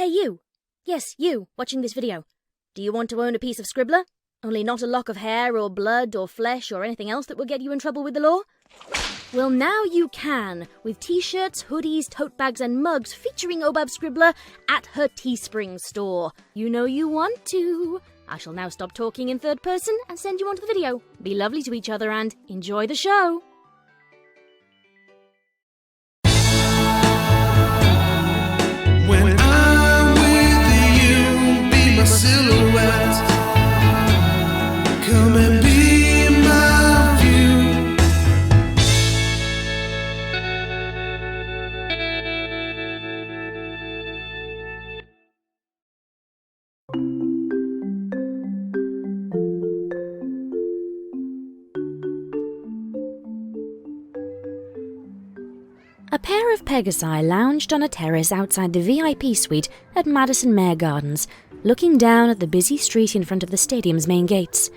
Hey you! Yes, you, watching this video. Do you want to own a piece of Scribbler? Only not a lock of hair or blood or flesh or anything else that will get you in trouble with the law? Well, now you can, with t-shirts, hoodies, tote bags and mugs featuring Obab Scribbler at her Teespring store. You know you want to. I shall now stop talking in third person and send you on to the video. Be lovely to each other and enjoy the show. When I'm with you, be my silhouette. Come and be my view. A pair of Pegasi lounged on a terrace outside the VIP suite at Madison Mare Gardens, looking down at the busy street in front of the stadium's main gates.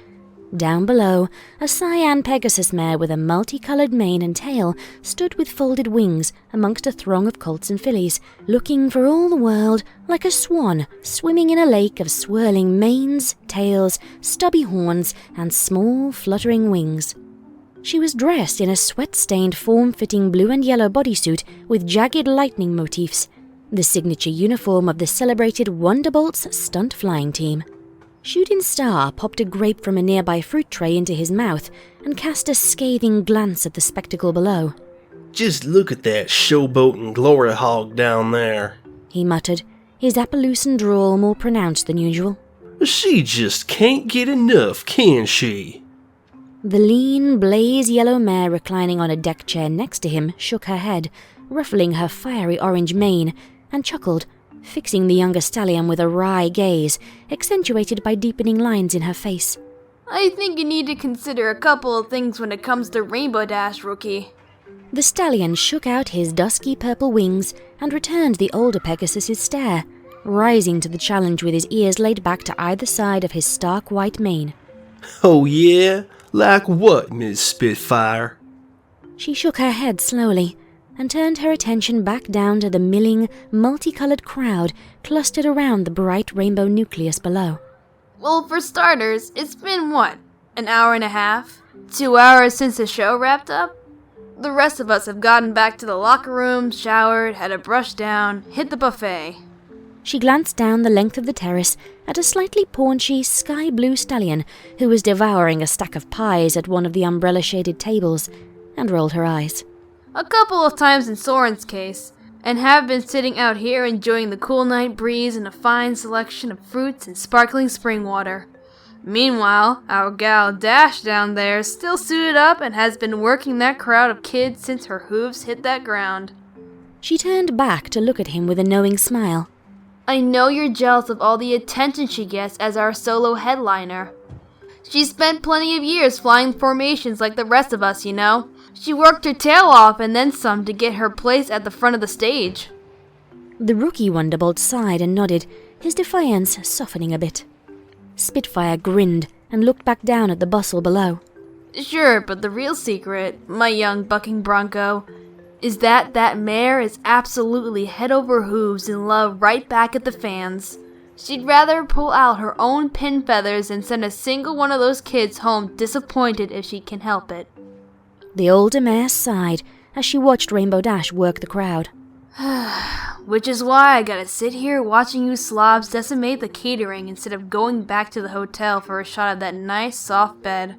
Down below, a cyan Pegasus mare with a multicolored mane and tail stood with folded wings amongst a throng of colts and fillies, looking for all the world like a swan swimming in a lake of swirling manes, tails, stubby horns, and small fluttering wings. She was dressed in a sweat-stained, form-fitting blue and yellow bodysuit with jagged lightning motifs, the signature uniform of the celebrated Wonderbolt's stunt flying team. Shootin Star popped a grape from a nearby fruit tray into his mouth and cast a scathing glance at the spectacle below. Just look at that showboating glory hog down there, he muttered, his Appaloosan drawl more pronounced than usual. She just can't get enough, can she? The lean, blaze-yellow mare reclining on a deck chair next to him shook her head, ruffling her fiery orange mane, and chuckled, fixing the younger stallion with a wry gaze, accentuated by deepening lines in her face. I think you need to consider a couple of things when it comes to Rainbow Dash, rookie. The stallion shook out his dusky purple wings and returned the older Pegasus's stare, rising to the challenge with his ears laid back to either side of his stark white mane. Oh yeah? Like what, Miss Spitfire? She shook her head slowly and turned her attention back down to the milling, multicolored crowd clustered around the bright rainbow nucleus below. Well, for starters, it's been what? An hour and a half? 2 hours since the show wrapped up? The rest of us have gotten back to the locker room, showered, had a brush down, hit the buffet. She glanced down the length of the terrace at a slightly paunchy sky-blue stallion who was devouring a stack of pies at one of the umbrella-shaded tables, and rolled her eyes. A couple of times in Soren's case, and have been sitting out here enjoying the cool night breeze and a fine selection of fruits and sparkling spring water. Meanwhile, our gal Dash down there is still suited up and has been working that crowd of kids since her hooves hit that ground. She turned back to look at him with a knowing smile. I know you're jealous of all the attention she gets as our solo headliner. She spent plenty of years flying formations like the rest of us, you know. She worked her tail off and then some to get her place at the front of the stage. The rookie Wonderbolt sighed and nodded, his defiance softening a bit. Spitfire grinned and looked back down at the bustle below. Sure, but the real secret, my young bucking bronco, is that mare is absolutely head over hooves in love right back at the fans. She'd rather pull out her own pin feathers than send a single one of those kids home disappointed if she can help it. The older mare sighed as she watched Rainbow Dash work the crowd. Which is why I gotta sit here watching you slobs decimate the catering instead of going back to the hotel for a shot of that nice soft bed.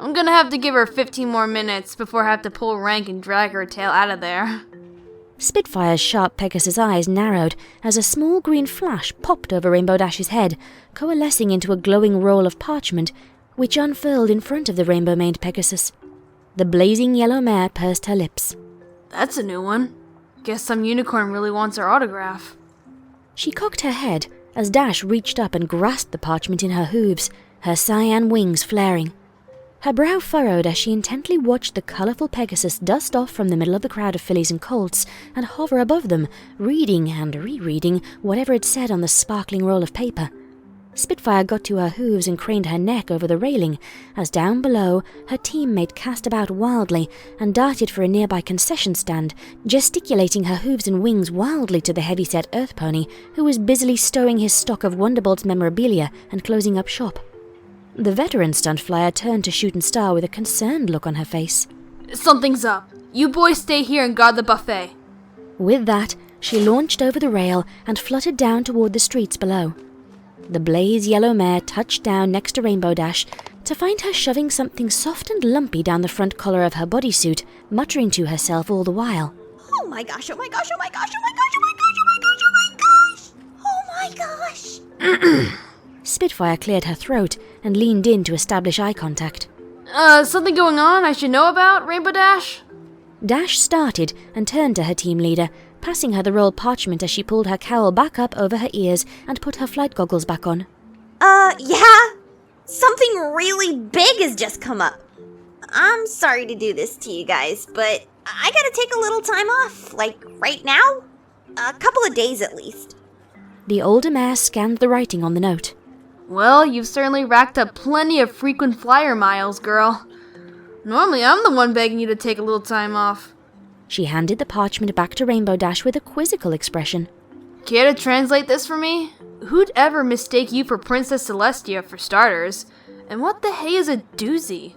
I'm gonna have to give her 15 more minutes before I have to pull rank and drag her tail out of there. Spitfire's sharp Pegasus eyes narrowed as a small green flash popped over Rainbow Dash's head, coalescing into a glowing roll of parchment, which unfurled in front of the rainbow-maned Pegasus. The blazing yellow mare pursed her lips. That's a new one. Guess some unicorn really wants her autograph. She cocked her head as Dash reached up and grasped the parchment in her hooves, her cyan wings flaring. Her brow furrowed as she intently watched the colourful Pegasus dust off from the middle of the crowd of fillies and colts and hover above them, reading and rereading whatever it said on the sparkling roll of paper. Spitfire got to her hooves and craned her neck over the railing, as down below, her teammate cast about wildly and darted for a nearby concession stand, gesticulating her hooves and wings wildly to the heavy-set earth pony, who was busily stowing his stock of Wonderbolt's memorabilia and closing up shop. The veteran stunt flyer turned to Shootin' Star with a concerned look on her face. Something's up. You boys stay here and guard the buffet. With that, she launched over the rail and fluttered down toward the streets below. The blaze-yellow mare touched down next to Rainbow Dash to find her shoving something soft and lumpy down the front collar of her bodysuit, muttering to herself all the while. Oh my gosh, oh my gosh, oh my gosh, oh my gosh, oh my gosh, oh my gosh, oh my gosh. Oh my gosh. Spitfire cleared her throat and leaned in to establish eye contact. Something going on I should know about, Rainbow Dash? Dash started and turned to her team leader, passing her the rolled parchment as she pulled her cowl back up over her ears and put her flight goggles back on. Yeah? Something really big has just come up. I'm sorry to do this to you guys, but I gotta take a little time off, like right now? A couple of days at least. The older mare scanned the writing on the note. Well, you've certainly racked up plenty of frequent flyer miles, girl. Normally I'm the one begging you to take a little time off. She handed the parchment back to Rainbow Dash with a quizzical expression. Care to translate this for me? Who'd ever mistake you for Princess Celestia, for starters? And what the hey is a doozy?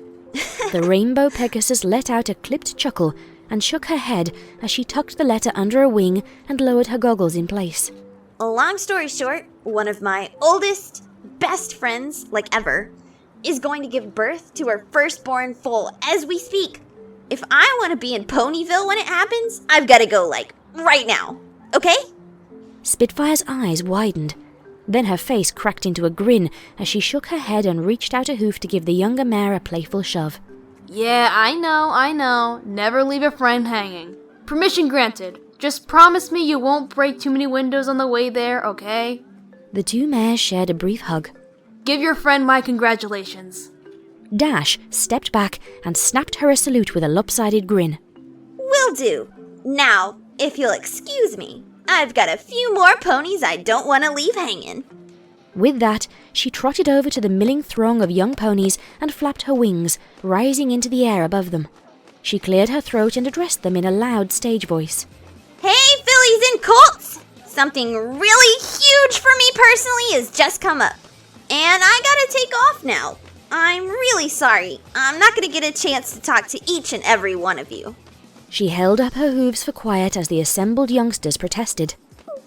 The Rainbow Pegasus let out a clipped chuckle and shook her head as she tucked the letter under her wing and lowered her goggles in place. Long story short, one of my oldest, best friends, like ever, is going to give birth to her firstborn foal as we speak. If I want to be in Ponyville when it happens, I've got to go, like, right now. Okay? Spitfire's eyes widened. Then her face cracked into a grin as she shook her head and reached out a hoof to give the younger mare a playful shove. Yeah, I know. Never leave a friend hanging. Permission granted. Just promise me you won't break too many windows on the way there, okay? The two mares shared a brief hug. Give your friend my congratulations. Dash stepped back and snapped her a salute with a lopsided grin. Will do. Now, if you'll excuse me, I've got a few more ponies I don't want to leave hanging. With that, she trotted over to the milling throng of young ponies and flapped her wings, rising into the air above them. She cleared her throat and addressed them in a loud stage voice. Hey, fillies and colts! Something really huge for me personally has just come up. And I gotta take off now. I'm really sorry. I'm not gonna get a chance to talk to each and every one of you. She held up her hooves for quiet as the assembled youngsters protested.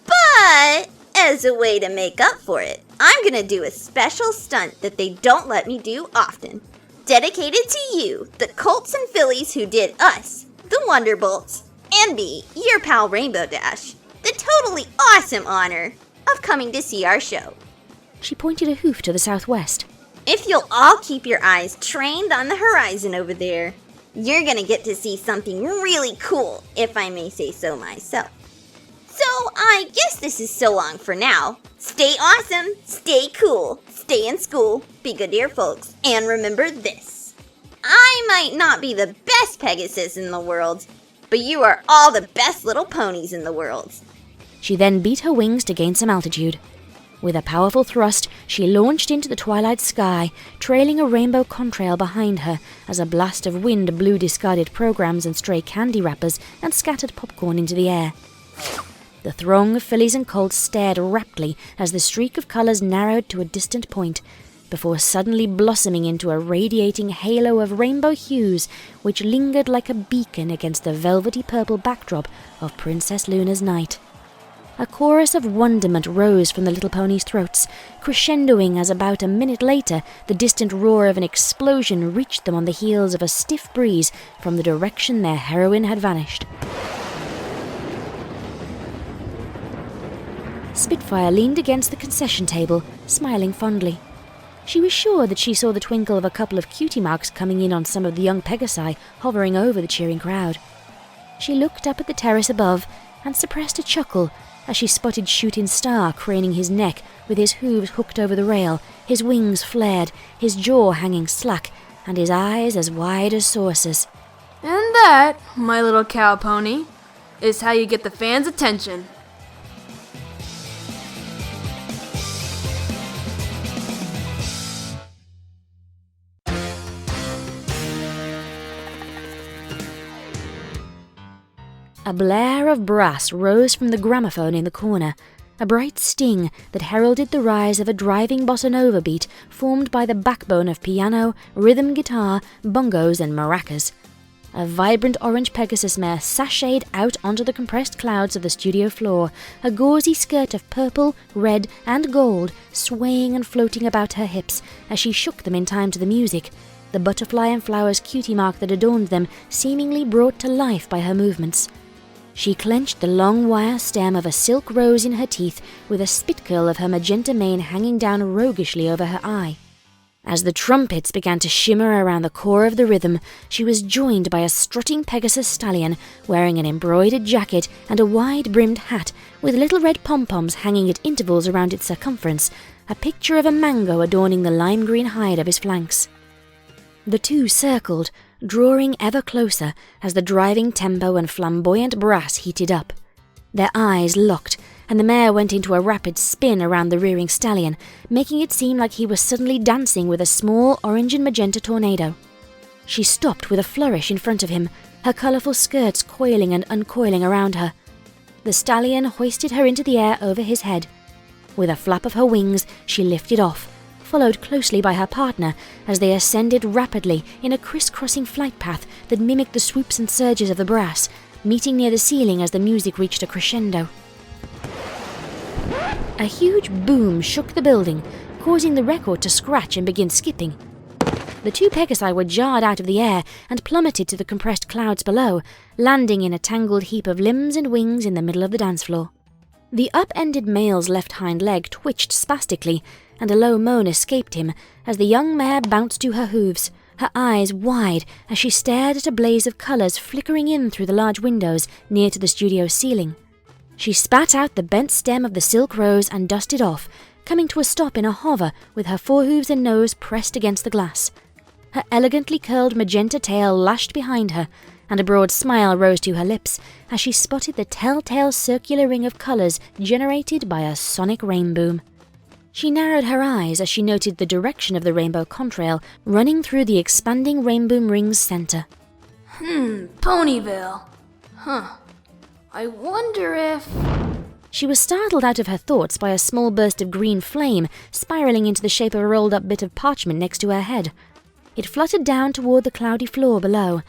But, as a way to make up for it, I'm gonna do a special stunt that they don't let me do often. Dedicated to you, the colts and fillies who did us, the Wonderbolts, and me, your pal Rainbow Dash, the totally awesome honor of coming to see our show. She pointed a hoof to the southwest. If you'll all keep your eyes trained on the horizon over there, you're gonna get to see something really cool, if I may say so myself. So I guess this is so long for now. Stay awesome, stay cool, stay in school, be good to your folks, and remember this. I might not be the best Pegasus in the world, but you are all the best little ponies in the world. She then beat her wings to gain some altitude. With a powerful thrust, she launched into the twilight sky, trailing a rainbow contrail behind her as a blast of wind blew discarded programs and stray candy wrappers and scattered popcorn into the air. The throng of fillies and colts stared raptly as the streak of colors narrowed to a distant point, before suddenly blossoming into a radiating halo of rainbow hues which lingered like a beacon against the velvety purple backdrop of Princess Luna's night. A chorus of wonderment rose from the little ponies' throats, crescendoing as about a minute later the distant roar of an explosion reached them on the heels of a stiff breeze from the direction their heroine had vanished. Spitfire leaned against the concession table, smiling fondly. She was sure that she saw the twinkle of a couple of cutie marks coming in on some of the young Pegasi hovering over the cheering crowd. She looked up at the terrace above and suppressed a chuckle as she spotted Shootin' Star craning his neck with his hooves hooked over the rail, his wings flared, his jaw hanging slack, and his eyes as wide as saucers. And that, my little cow pony, is how you get the fans' attention. A blare of brass rose from the gramophone in the corner, a bright sting that heralded the rise of a driving Bossanova beat formed by the backbone of piano, rhythm guitar, bongos and maracas. A vibrant orange Pegasus mare sashayed out onto the compressed clouds of the studio floor, a gauzy skirt of purple, red and gold swaying and floating about her hips as she shook them in time to the music, the butterfly and flowers cutie mark that adorned them seemingly brought to life by her movements. She clenched the long wire stem of a silk rose in her teeth with a spit curl of her magenta mane hanging down roguishly over her eye. As the trumpets began to shimmer around the core of the rhythm, she was joined by a strutting Pegasus stallion wearing an embroidered jacket and a wide-brimmed hat with little red pom-poms hanging at intervals around its circumference, a picture of a mango adorning the lime-green hide of his flanks. The two circled, drawing ever closer as the driving tempo and flamboyant brass heated up. Their eyes locked, and the mare went into a rapid spin around the rearing stallion, making it seem like he was suddenly dancing with a small orange and magenta tornado. She stopped with a flourish in front of him, her colourful skirts coiling and uncoiling around her. The stallion hoisted her into the air over his head. With a flap of her wings, she lifted off, followed closely by her partner as they ascended rapidly in a criss-crossing flight path that mimicked the swoops and surges of the brass, meeting near the ceiling as the music reached a crescendo. A huge boom shook the building, causing the record to scratch and begin skipping. The two Pegasi were jarred out of the air and plummeted to the compressed clouds below, landing in a tangled heap of limbs and wings in the middle of the dance floor. The up-ended male's left hind leg twitched spastically, and a low moan escaped him as the young mare bounced to her hooves, her eyes wide as she stared at a blaze of colours flickering in through the large windows near to the studio ceiling. She spat out the bent stem of the silk rose and dusted off, coming to a stop in a hover with her forehooves and nose pressed against the glass. Her elegantly curled magenta tail lashed behind her, and a broad smile rose to her lips as she spotted the telltale circular ring of colours generated by a sonic rainboom. She narrowed her eyes as she noted the direction of the rainbow contrail running through the expanding rainboom ring's centre. Ponyville. I wonder if... She was startled out of her thoughts by a small burst of green flame spiralling into the shape of a rolled-up bit of parchment next to her head. It fluttered down toward the cloudy floor below,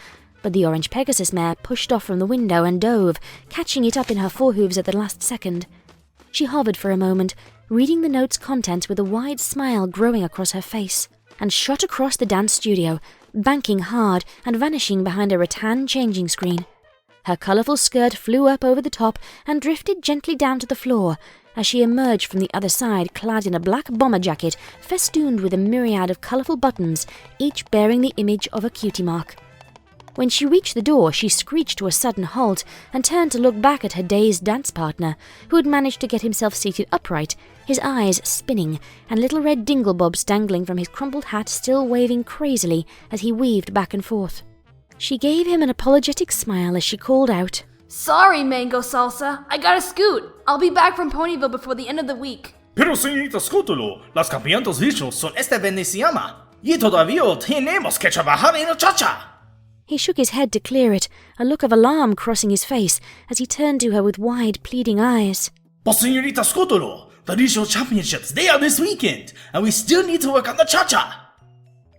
but the orange Pegasus mare pushed off from the window and dove, catching it up in her forehooves at the last second. She hovered for a moment, reading the note's contents with a wide smile growing across her face, and shot across the dance studio, banking hard and vanishing behind a rattan changing screen. Her colourful skirt flew up over the top and drifted gently down to the floor as she emerged from the other side clad in a black bomber jacket festooned with a myriad of colourful buttons, each bearing the image of a cutie mark. When she reached the door, she screeched to a sudden halt and turned to look back at her dazed dance partner, who had managed to get himself seated upright, his eyes spinning, and little red dinglebobs dangling from his crumpled hat still waving crazily as he weaved back and forth. She gave him an apologetic smile as she called out, Sorry, Mango Salsa. I gotta scoot. I'll be back from Ponyville before the end of the week. Pero señorita Scootaloo, los campeonatos dichos son este Veneciana, y todavía tenemos que trabajar en la chacha. He shook his head to clear it, a look of alarm crossing his face as he turned to her with wide, pleading eyes. But señorita Scootaloo, the regional championships, they are this weekend, and we still need to work on the cha-cha.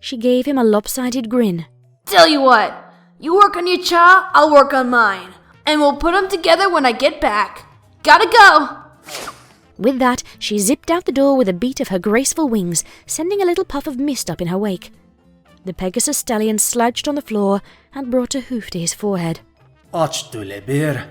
She gave him a lopsided grin. Tell you what, you work on your cha, I'll work on mine. And we'll put them together when I get back. Gotta go! With that, she zipped out the door with a beat of her graceful wings, sending a little puff of mist up in her wake. The Pegasus stallion slouched on the floor and brought a hoof to his forehead. Ach tu le bir.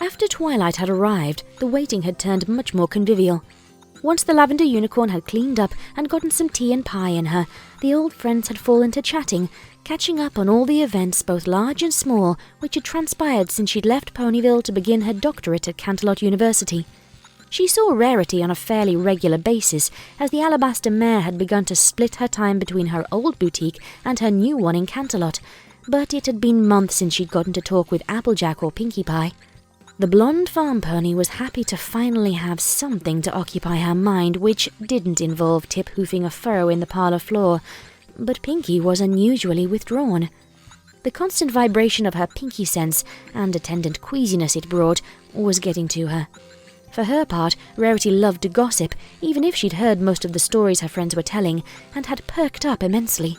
After Twilight had arrived, the waiting had turned much more convivial. Once the lavender unicorn had cleaned up and gotten some tea and pie in her, the old friends had fallen to chatting, catching up on all the events, both large and small, which had transpired since she'd left Ponyville to begin her doctorate at Canterlot University. She saw Rarity on a fairly regular basis, as the alabaster mare had begun to split her time between her old boutique and her new one in Canterlot, but it had been months since she'd gotten to talk with Applejack or Pinkie Pie. The blonde farm pony was happy to finally have something to occupy her mind which didn't involve tip-hoofing a furrow in the parlour floor, but Pinkie was unusually withdrawn. The constant vibration of her pinky sense and attendant queasiness it brought was getting to her. For her part, Rarity loved to gossip, even if she'd heard most of the stories her friends were telling, and had perked up immensely.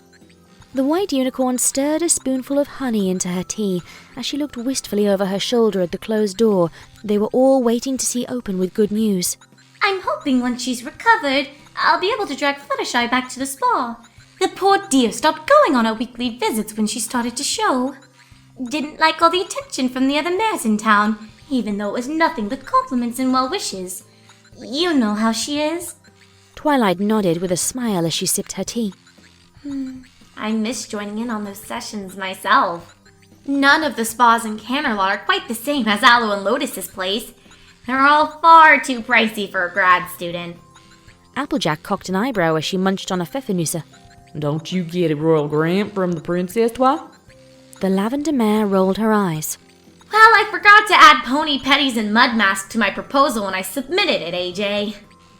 The white unicorn stirred a spoonful of honey into her tea as she looked wistfully over her shoulder at the closed door they were all waiting to see open with good news. I'm hoping once she's recovered, I'll be able to drag Fluttershy back to the spa. The poor dear stopped going on her weekly visits when she started to show. Didn't like all the attention from the other mares in town, even though it was nothing but compliments and well wishes. You know how she is. Twilight nodded with a smile as she sipped her tea. I miss joining in on those sessions myself. None of the spas in Canterlot are quite the same as Aloe and Lotus's place. They're all far too pricey for a grad student. Applejack cocked an eyebrow as she munched on a pfeffernusse. Don't you get a royal grant from the princess, Twi? The lavender mare rolled her eyes. Well, I forgot to add pony petties and mud mask to my proposal when I submitted it, AJ.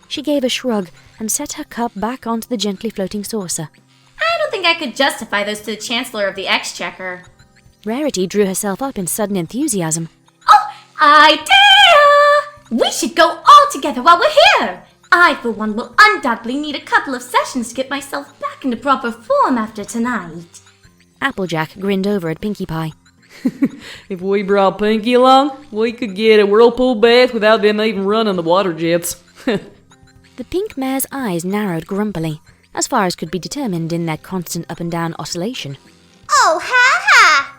She gave a shrug and set her cup back onto the gently floating saucer. I don't think I could justify those to the Chancellor of the Exchequer. Rarity drew herself up in sudden enthusiasm. Oh, idea! We should go all together while we're here. I, for one, will undoubtedly need a couple of sessions to get myself back into proper form after tonight. Applejack grinned over at Pinkie Pie. If we brought Pinkie along, we could get a whirlpool bath without them even running the water jets. The pink mare's eyes narrowed grumpily, as far as could be determined in their constant up-and-down oscillation. Oh, ha ha!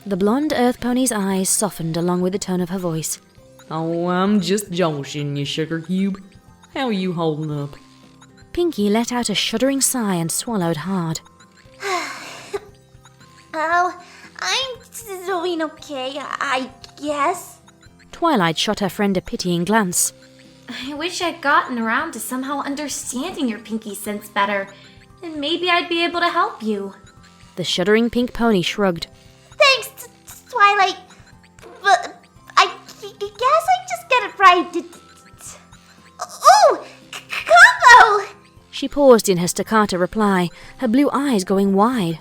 The blonde earth pony's eyes softened along with the tone of her voice. Oh, I'm just joshing you, sugar cube. How are you holding up? Pinkie let out a shuddering sigh and swallowed hard. Oh, I'm doing okay, I guess. Twilight shot her friend a pitying glance. I wish I'd gotten around to somehow understanding your pinky sense better. Then maybe I'd be able to help you. The shuddering pink pony shrugged. Thanks, Twilight. But I guess I just get it right. Ooh! Combo! She paused in her staccato reply, her blue eyes going wide.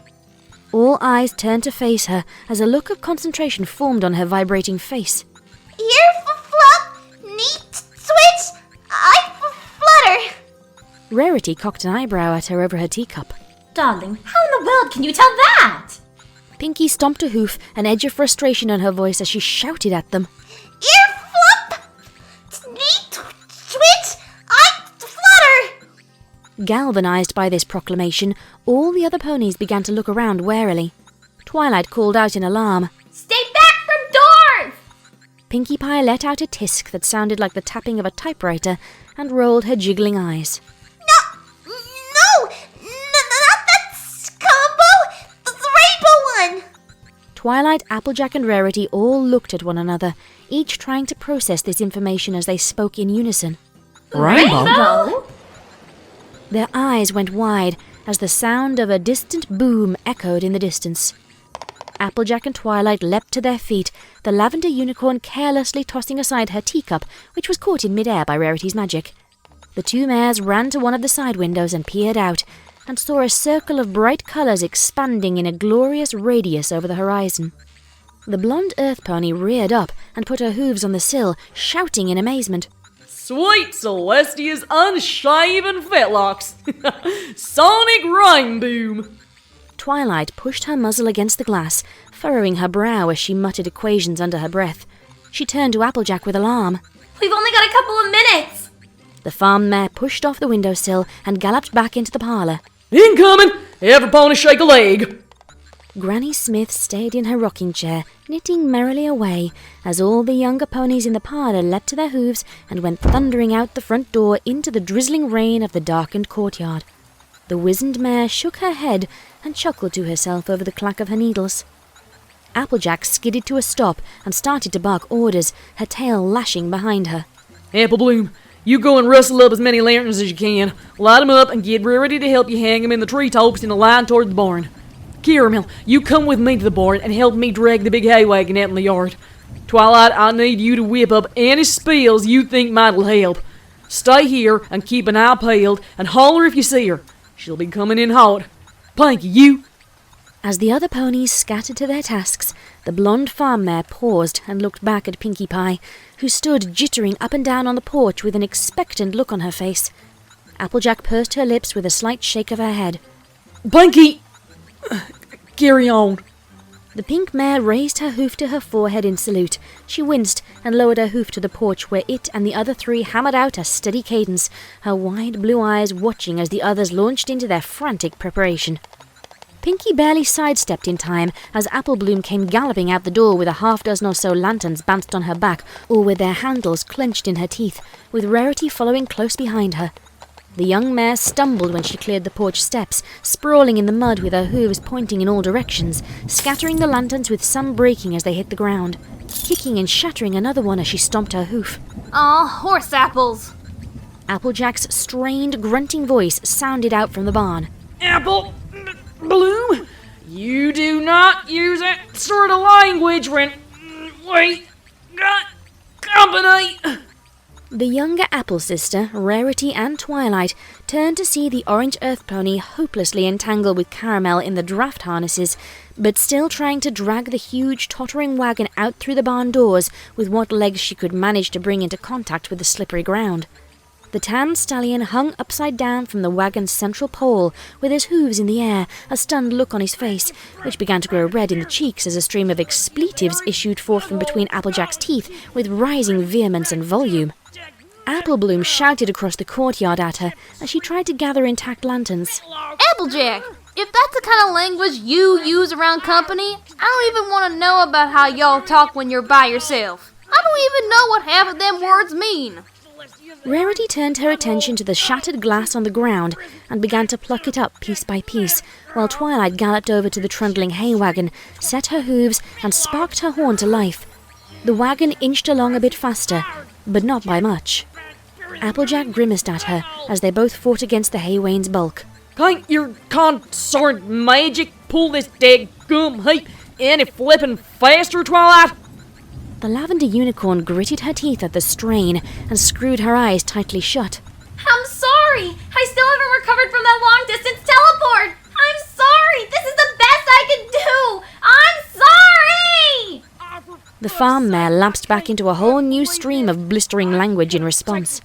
All eyes turned to face her as a look of concentration formed on her vibrating face. Ear flop, neat switch, I flutter. Rarity cocked an eyebrow at her over her teacup. Darling, how in the world can you tell that? Pinkie stomped a hoof, an edge of frustration on her voice as she shouted at them. Ear flop, neat switch, I flutter. Galvanized by this proclamation, all the other ponies began to look around warily. Twilight called out in alarm. Stay back from doors! Pinkie Pie let out a tisk that sounded like the tapping of a typewriter and rolled her jiggling eyes. No, not that combo, the rainbow one. Twilight, Applejack and Rarity all looked at one another, each trying to process this information as they spoke in unison. Rainbow? Their eyes went wide as the sound of a distant boom echoed in the distance. Applejack and Twilight leapt to their feet, the lavender unicorn carelessly tossing aside her teacup, which was caught in midair by Rarity's magic. The two mares ran to one of the side windows and peered out, and saw a circle of bright colours expanding in a glorious radius over the horizon. The blonde earth pony reared up and put her hooves on the sill, shouting in amazement. Sweet Celestia's unshaven fetlocks! Sonic rain boom! Twilight pushed her muzzle against the glass, furrowing her brow as she muttered equations under her breath. She turned to Applejack with alarm. We've only got a couple of minutes! The farm mare pushed off the windowsill and galloped back into the parlour. Incoming! Every pony shake a leg! Granny Smith stayed in her rocking chair, knitting merrily away, as all the younger ponies in the parlour leapt to their hooves and went thundering out the front door into the drizzling rain of the darkened courtyard. The wizened mare shook her head and chuckled to herself over the clack of her needles. Applejack skidded to a stop and started to bark orders, her tail lashing behind her. Applebloom, you go and rustle up as many lanterns as you can, light 'em up and get Rarity to help you hang 'em in the treetops in a line toward the barn. Caramel, you come with me to the barn and help me drag the big hay wagon out in the yard. Twilight, I need you to whip up any spells you think might'll help. Stay here and keep an eye peeled and holler if you see her. She'll be coming in hot. Pinkie, you... As the other ponies scattered to their tasks, the blonde farm mare paused and looked back at Pinkie Pie, who stood jittering up and down on the porch with an expectant look on her face. Applejack pursed her lips with a slight shake of her head. Pinkie! Carry on. The pink mare raised her hoof to her forehead in salute. She winced and lowered her hoof to the porch where it and the other three hammered out a steady cadence, her wide blue eyes watching as the others launched into their frantic preparation. Pinkie barely sidestepped in time as Applebloom came galloping out the door with a half-dozen or so lanterns bounced on her back or with their handles clenched in her teeth, with Rarity following close behind her. The young mare stumbled when she cleared the porch steps, sprawling in the mud with her hooves pointing in all directions, scattering the lanterns with some breaking as they hit the ground, kicking and shattering another one as she stomped her hoof. Aw, horse apples! Applejack's strained, grunting voice sounded out from the barn. Bloom, you do not use that sort of language when we got company. The younger Apple sister, Rarity and Twilight, turned to see the orange earth pony hopelessly entangled with Caramel in the draft harnesses, but still trying to drag the huge tottering wagon out through the barn doors with what legs she could manage to bring into contact with the slippery ground. The tan stallion hung upside down from the wagon's central pole, with his hooves in the air, a stunned look on his face, which began to grow red in the cheeks as a stream of expletives issued forth from between Applejack's teeth with rising vehemence and volume. Applebloom shouted across the courtyard at her as she tried to gather intact lanterns. Applejack, if that's the kind of language you use around company, I don't even want to know about how y'all talk when you're by yourself. I don't even know what half of them words mean. Rarity turned her attention to the shattered glass on the ground and began to pluck it up piece by piece, while Twilight galloped over to the trundling hay wagon, set her hooves, and sparked her horn to life. The wagon inched along a bit faster, but not by much. Applejack grimaced at her as they both fought against the hay wain's bulk. Can't your consort magic pull this dead gum heap any flippin' faster, Twilight? The lavender unicorn gritted her teeth at the strain and screwed her eyes tightly shut. I'm sorry! I still haven't recovered from that long-distance teleport! I'm sorry! This is the best I can do! I'm sorry! The farm mare lapsed back into a whole new stream of blistering language in response.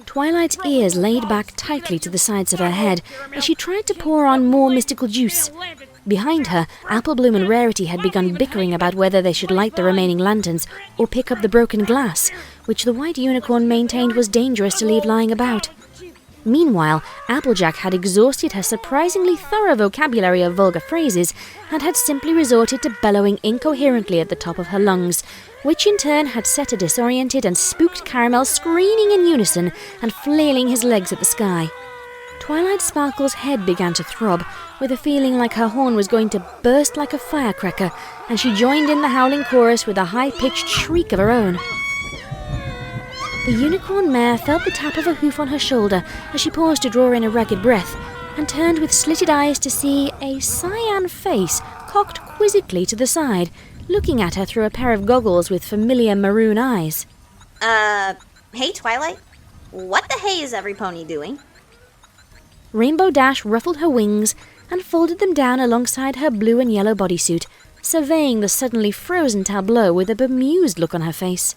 Twilight's ears laid back tightly to the sides of her head as she tried to pour on more mystical juice. Behind her, Applebloom and Rarity had begun bickering about whether they should light the remaining lanterns or pick up the broken glass, which the white unicorn maintained was dangerous to leave lying about. Meanwhile, Applejack had exhausted her surprisingly thorough vocabulary of vulgar phrases and had simply resorted to bellowing incoherently at the top of her lungs, which in turn had set a disoriented and spooked Caramel screaming in unison and flailing his legs at the sky. Twilight Sparkle's head began to throb, with a feeling like her horn was going to burst like a firecracker, and she joined in the howling chorus with a high-pitched shriek of her own. The unicorn mare felt the tap of a hoof on her shoulder as she paused to draw in a ragged breath, and turned with slitted eyes to see a cyan face cocked quizzically to the side, looking at her through a pair of goggles with familiar maroon eyes. Hey Twilight? What the hey is every pony doing? Rainbow Dash ruffled her wings and folded them down alongside her blue and yellow bodysuit, surveying the suddenly frozen tableau with a bemused look on her face.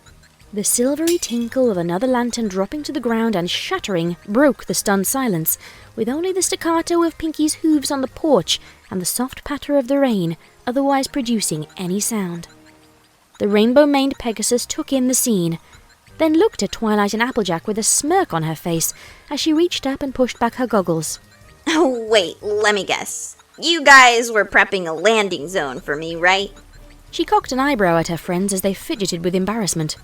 The silvery tinkle of another lantern dropping to the ground and shattering broke the stunned silence, with only the staccato of Pinkie's hooves on the porch and the soft patter of the rain otherwise producing any sound. The rainbow-maned Pegasus took in the scene, then looked at Twilight and Applejack with a smirk on her face as she reached up and pushed back her goggles. Oh, wait, let me guess. You guys were prepping a landing zone for me, right? She cocked an eyebrow at her friends as they fidgeted with embarrassment.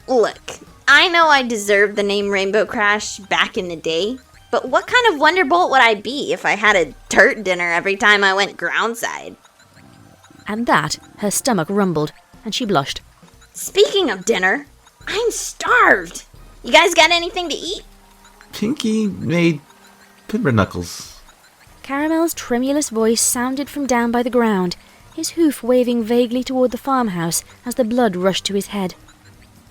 Look, I know I deserved the name Rainbow Crash back in the day, but what kind of Wonderbolt would I be if I had a dirt dinner every time I went groundside? At that, her stomach rumbled, and she blushed. Speaking of dinner, I'm starved. You guys got anything to eat? Pinkie made pepper knuckles. Caramel's tremulous voice sounded from down by the ground, his hoof waving vaguely toward the farmhouse as the blood rushed to his head.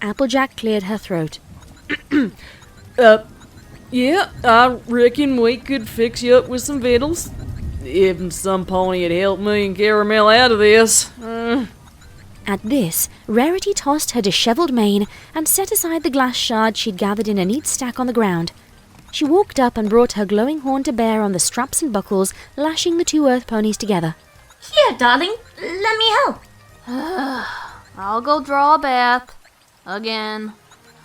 Applejack cleared her throat. Yeah, I reckon we could fix you up with some victuals. If some pony had helped me and Caramel out of this. At this, Rarity tossed her disheveled mane and set aside the glass shards she'd gathered in a neat stack on the ground. She walked up and brought her glowing horn to bear on the straps and buckles, lashing the two earth ponies together. Here, darling, let me help. I'll go draw a bath. Again.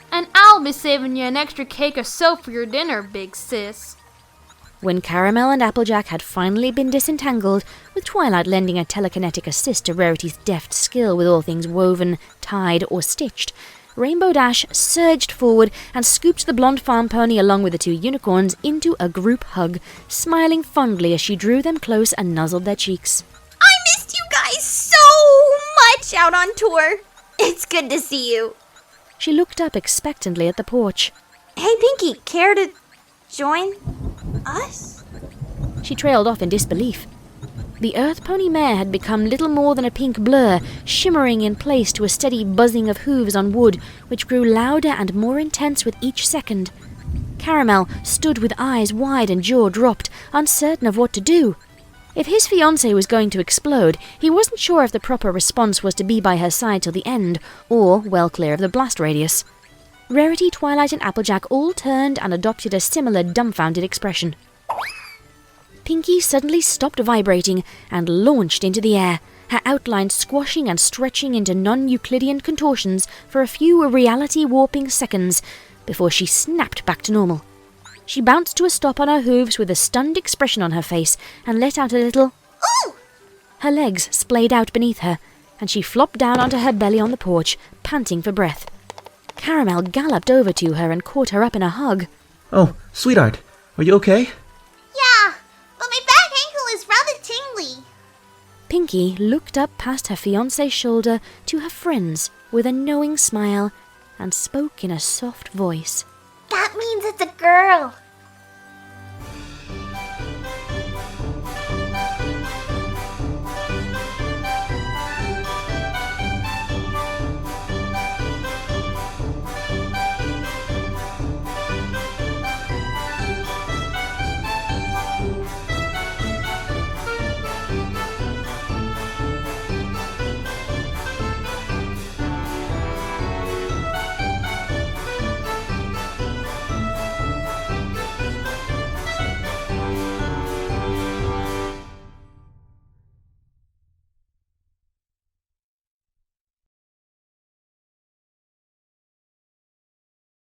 And I'll be saving you an extra cake or so for your dinner, big sis. When Caramel and Applejack had finally been disentangled, with Twilight lending a telekinetic assist to Rarity's deft skill with all things woven, tied, or stitched, Rainbow Dash surged forward and scooped the blonde farm pony along with the two unicorns into a group hug, smiling fondly as she drew them close and nuzzled their cheeks. I missed you guys so much out on tour. It's good to see you. She looked up expectantly at the porch. Hey, Pinkie, care to join us? She trailed off in disbelief. The earth pony mare had become little more than a pink blur, shimmering in place to a steady buzzing of hooves on wood, which grew louder and more intense with each second. Caramel stood with eyes wide and jaw dropped, uncertain of what to do. If his fiancée was going to explode, he wasn't sure if the proper response was to be by her side till the end, or well clear of the blast radius. Rarity, Twilight, and Applejack all turned and adopted a similar dumbfounded expression. Pinkie suddenly stopped vibrating and launched into the air, her outline squashing and stretching into non-Euclidean contortions for a few reality-warping seconds before she snapped back to normal. She bounced to a stop on her hooves with a stunned expression on her face and let out a little "Ooh!" Her legs splayed out beneath her, and she flopped down onto her belly on the porch, panting for breath. Caramel galloped over to her and caught her up in a hug. Oh, sweetheart, are you okay? Yeah, but my back ankle is rather tingly. Pinkie looked up past her fiancé's shoulder to her friends with a knowing smile and spoke in a soft voice. That means it's a girl.